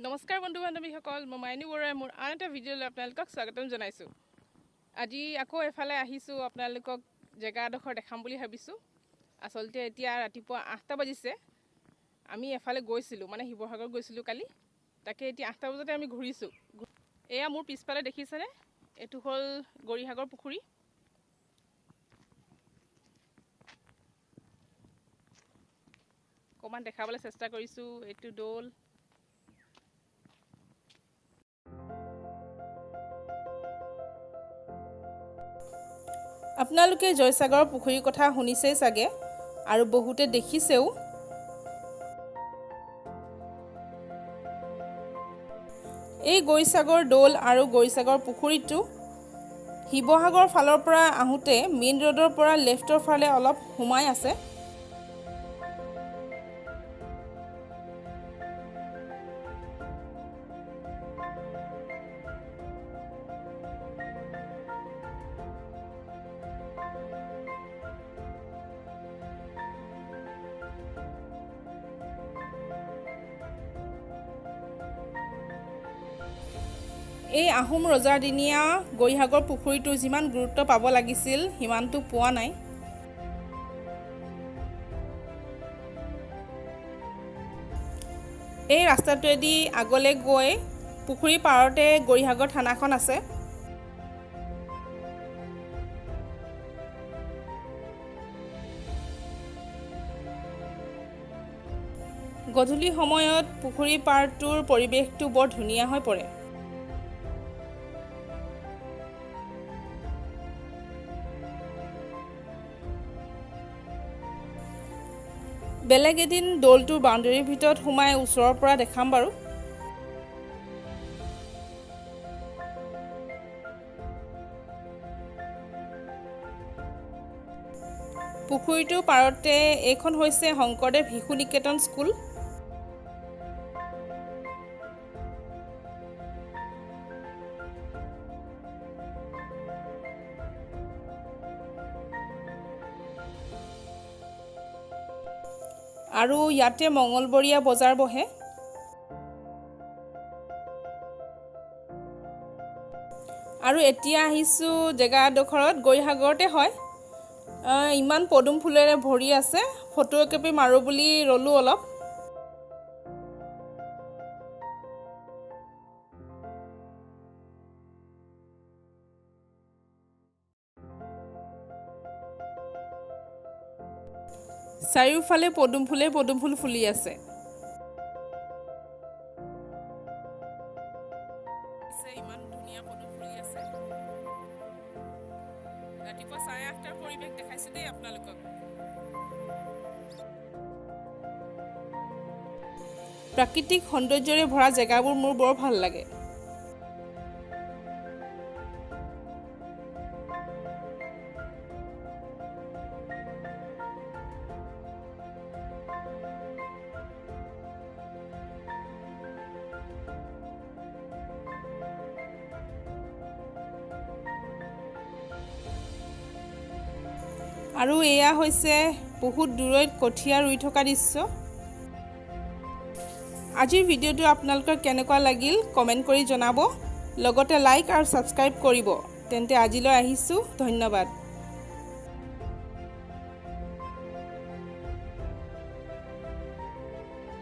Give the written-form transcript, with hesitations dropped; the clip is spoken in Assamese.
নমস্কাৰ বন্ধু বান্ধৱীসকল, মই মাইনু বৰুৱাই মোৰ আন এটা ভিডিঅ'লৈ আপোনালোকক স্বাগতম জনাইছোঁ। আজি আকৌ এফালে আহিছোঁ, আপোনালোকক জেগা এডোখৰ দেখাম বুলি ভাবিছোঁ। আচলতে এতিয়া ৰাতিপুৱা 8টা বাজিছে। আমি এফালে গৈছিলোঁ, মানে শিৱসাগৰ গৈছিলোঁ কালি। তাকে এতিয়া 8টা বজাতে আমি ঘূৰিছোঁ। এয়া মোৰ পিছফালে দেখিছেনে, এইটো হ'ল গৌৰীসাগৰ পুখুৰী। অকণমান দেখাবলৈ চেষ্টা কৰিছোঁ। এইটো দৌল। আপোনালোকে জয়সাগৰ পুখুৰীৰ কথা শুনিছেই চাগে, আৰু বহুতে দেখিছেও। এই গৌৰীসাগৰ দৌল আৰু গৌৰীসাগৰ পুখুৰীটো শিৱসাগৰ ফালৰ পৰা আহোঁতে মেইন ৰোডৰ পৰা লেফ্টৰ ফালে অলপ সোমাই আছে। এই আহোম ৰজাৰ দিনীয়া গৌৰীসাগৰ পুখুৰীটো যিমান গুৰুত্ব পাব লাগিছিল সিমানটো পোৱা নাই। এই ৰাস্তাটোৱেদি আগলৈ গৈ পুখুৰীৰ পাৰতে গৌৰীসাগৰ থানাখন আছে। গধূলি সময়ত পুখুৰীৰ পাৰটোৰ পৰিৱেশটো বৰ ধুনীয়া হৈ পৰে। বেলেগ এদিন দৌলটোৰ বাউণ্ডেৰীৰ ভিতৰত সোমাই ওচৰৰ পৰা দেখাম বাৰু। পুখুৰীটোৰ পাৰতে এইখন হৈছে শংকৰদেৱ শিশু নিকেতন স্কুল। আৰু ইয়াতে মঙলবৰীয়া বজাৰ বহে। আৰু এতিয়া আহিছোঁ জেগা এডোখৰত, গৌৰীসাগৰতে হয়। ইমান পদুম ফুলেৰে ভৰি আছে, ফটো একপি মাৰোঁ বুলি ৰ'লোঁ অলপ। চাৰিওফালে পদুম ফুল ফুলি আছে। ইমান ধুনীয়া পদুম ফুলি আছে। ৰাতিপুৱা 8:30টাৰ পৰিৱেশ দেখাইছোঁ দেই আপোনালোকক। প্ৰাকৃতিক সৌন্দৰ্যৰে ভৰা জেগাবোৰ মোৰ বৰ ভাল লাগে। আৰু এয়া হৈছে বহুত দূৰৈত কঠীয়া ৰুই থকা দৃশ্য। আজিৰ ভিডিঅ'টো আপোনালোকৰ কেনেকুৱা লাগিল কমেণ্ট কৰি জনাব, লগতে লাইক আৰু ছাবস্ক্ৰাইব কৰিব। তেন্তে আজিলৈ আহিছোঁ, ধন্যবাদ।